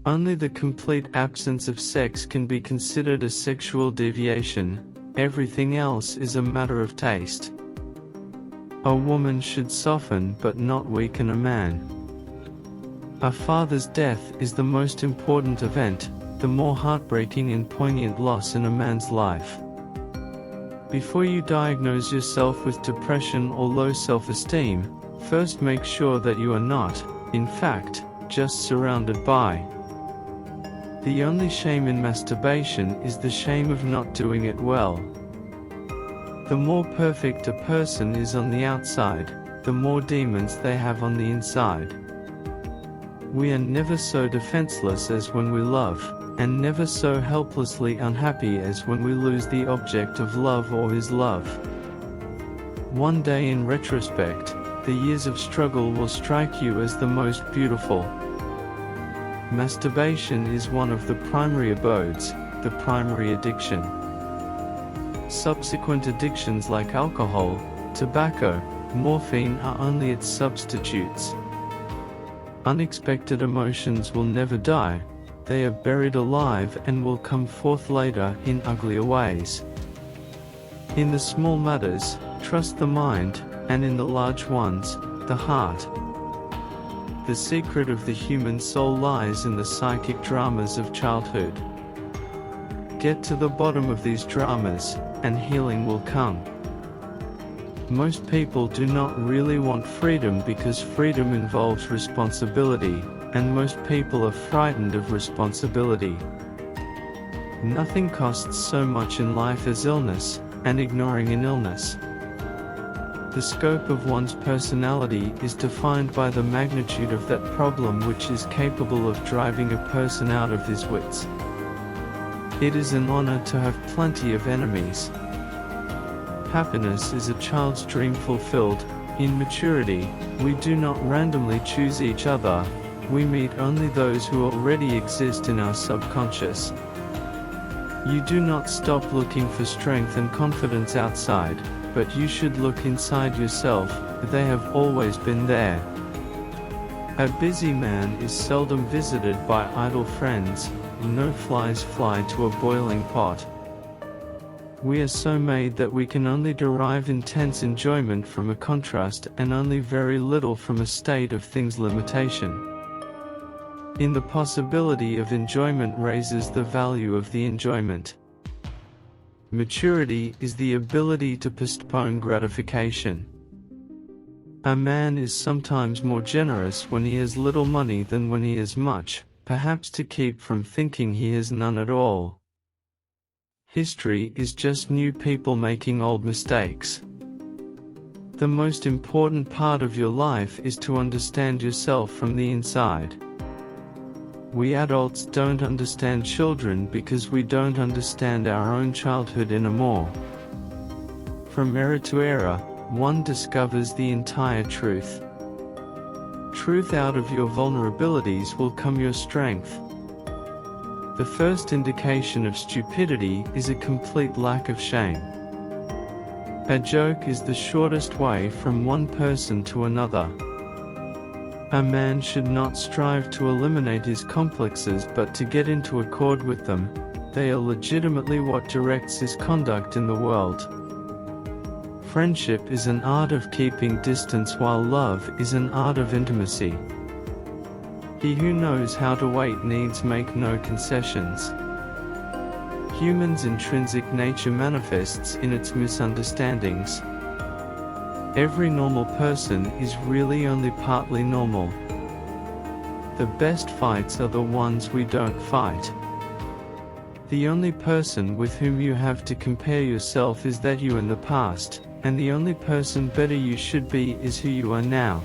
Only the complete absence of sex can be considered a sexual deviation. Everything else is a matter of taste. A woman should soften but not weaken a man. A father's death is the most important event, the more heartbreaking and poignant loss in a man's life. Before you diagnose yourself with depression or low self-esteem, first make sure that you are not, in fact, just surrounded by. The only shame in masturbation is the shame of not doing it well. The more perfect a person is on the outside, the more demons they have on the inside. We are never so defenseless as when we love, and never so helplessly unhappy as when we lose the object of love or his love. One day in retrospect, the years of struggle will strike you as the most beautiful. Masturbation is one of the primary abodes, the primary addiction. Subsequent addictions like alcohol, tobacco, morphine are only its substitutes. Unexpected emotions will never die, they are buried alive and will come forth later in uglier ways. In the small matters, trust the mind, and in the large ones, the heart. The secret of the human soul lies in the psychic dramas of childhood. Get to the bottom of these dramas, and healing will come. Most people do not really want freedom because freedom involves responsibility, and most people are frightened of responsibility. Nothing costs so much in life as illness, and ignoring an illness. The scope of one's personality is defined by the magnitude of that problem which is capable of driving a person out of his wits. It is an honor to have plenty of enemies. Happiness is a child's dream fulfilled. In maturity, we do not randomly choose each other, we meet only those who already exist in our subconscious. You do not stop looking for strength and confidence outside, but you should look inside yourself, they have always been there. A busy man is seldom visited by idle friends, no flies fly to a boiling pot. We are so made that we can only derive intense enjoyment from a contrast and only very little from a state of things limitation. In the possibility of enjoyment raises the value of the enjoyment. Maturity is the ability to postpone gratification. A man is sometimes more generous when he has little money than when he has much, perhaps to keep from thinking he has none at all. History is just new people making old mistakes. The most important part of your life is to understand yourself from the inside. We adults don't understand children because we don't understand our own childhood anymore. From era to era, one discovers the entire truth. Truth out of your vulnerabilities will come your strength. The first indication of stupidity is a complete lack of shame. A joke is the shortest way from one person to another. A man should not strive to eliminate his complexes but to get into accord with them. They are legitimately what directs his conduct in the world. Friendship is an art of keeping distance while love is an art of intimacy. He who knows how to wait needs make no concessions. Human's intrinsic nature manifests in its misunderstandings. Every normal person is really only partly normal. The best fights are the ones we don't fight. The only person with whom you have to compare yourself is that you in the past, and the only person better you should be is who you are now.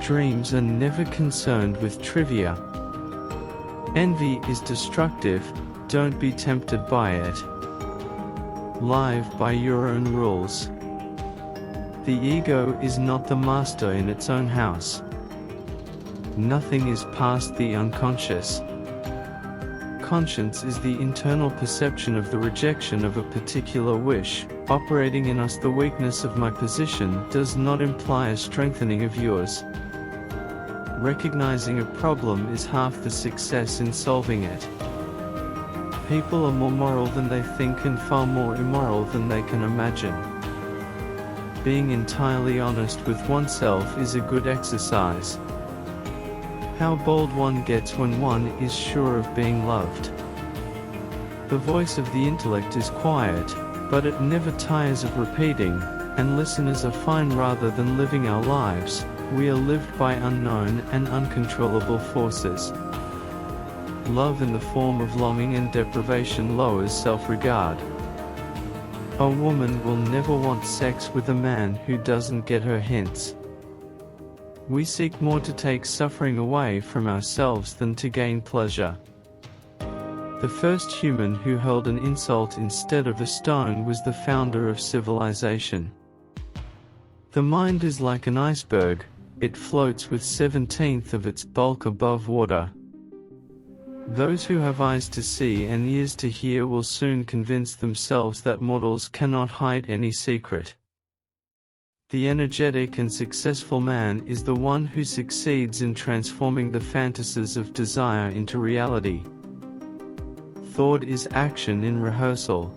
Dreams are never concerned with trivia. Envy is destructive, don't be tempted by it. Live by your own rules. The ego is not the master in its own house. Nothing is past the unconscious. Conscience is the internal perception of the rejection of a particular wish. Operating in us the weakness of my position does not imply a strengthening of yours. recognizing a problem is half the success in solving it. People are more moral than they think and far more immoral than they can imagine. Being entirely honest with oneself is a good exercise. How bold one gets when one is sure of being loved. The voice of the intellect is quiet, but it never tires of repeating, and listeners are fine rather than living our lives. We are lived by unknown and uncontrollable forces. Love in the form of longing and deprivation lowers self-regard. A woman will never want sex with a man who doesn't get her hints. We seek more to take suffering away from ourselves than to gain pleasure. The first human who hurled an insult instead of a stone was the founder of civilization. The mind is like an iceberg, it floats with 1/17 of its bulk above water. Those who have eyes to see and ears to hear will soon convince themselves that mortals cannot hide any secret. The energetic and successful man is the one who succeeds in transforming the fantasies of desire into reality. Thought is action in rehearsal.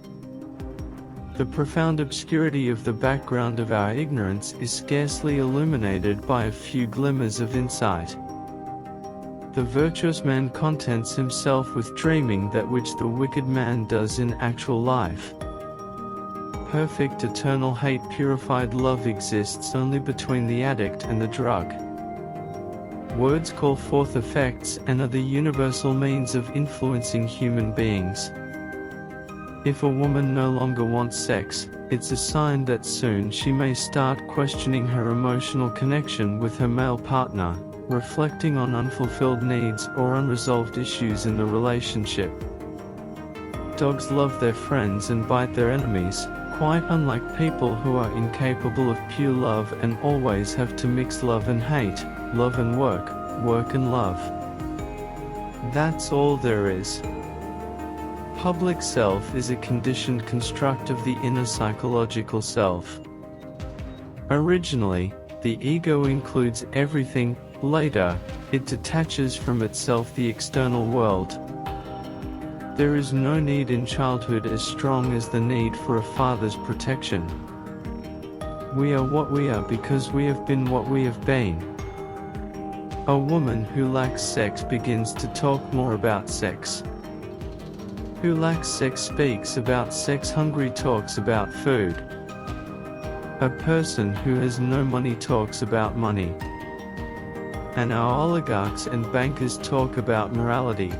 The profound obscurity of the background of our ignorance is scarcely illuminated by a few glimmers of insight. The virtuous man contents himself with dreaming that which the wicked man does in actual life. Perfect eternal hate, purified love exists only between the addict and the drug. Words call forth effects and are the universal means of influencing human beings. If a woman no longer wants sex, it's a sign that soon she may start questioning her emotional connection with her male partner, reflecting on unfulfilled needs or unresolved issues in the relationship. Dogs love their friends and bite their enemies, quite unlike people who are incapable of pure love and always have to mix love and hate, love and work, work and love. That's all there is. Public self is a conditioned construct of the inner psychological self. Originally, the ego includes everything. Later, it detaches from itself the external world. There is no need in childhood as strong as the need for a father's protection. We are what we are because we have been what we have been. A woman who lacks sex begins to talk more about sex. Who lacks sex speaks about sex. Hungry talks about food. A person who has no money talks about money. And our oligarchs and bankers talk about morality.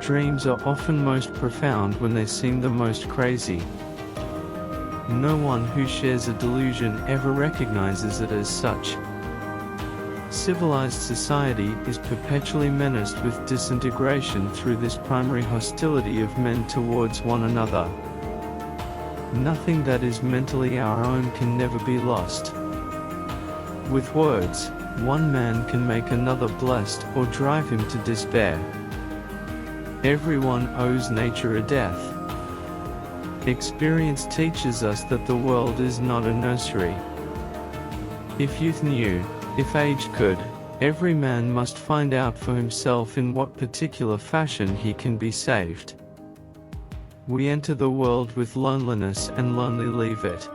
Dreams are often most profound when they seem the most crazy. No one who shares a delusion ever recognizes it as such. Civilized society is perpetually menaced with disintegration through this primary hostility of men towards one another. Nothing that is mentally our own can never be lost. With words, one man can make another blessed or drive him to despair. Everyone owes nature a death. Experience teaches us that the world is not a nursery. If youth knew, if age could, every man must find out for himself in what particular fashion he can be saved. We enter the world with loneliness and lonely leave it.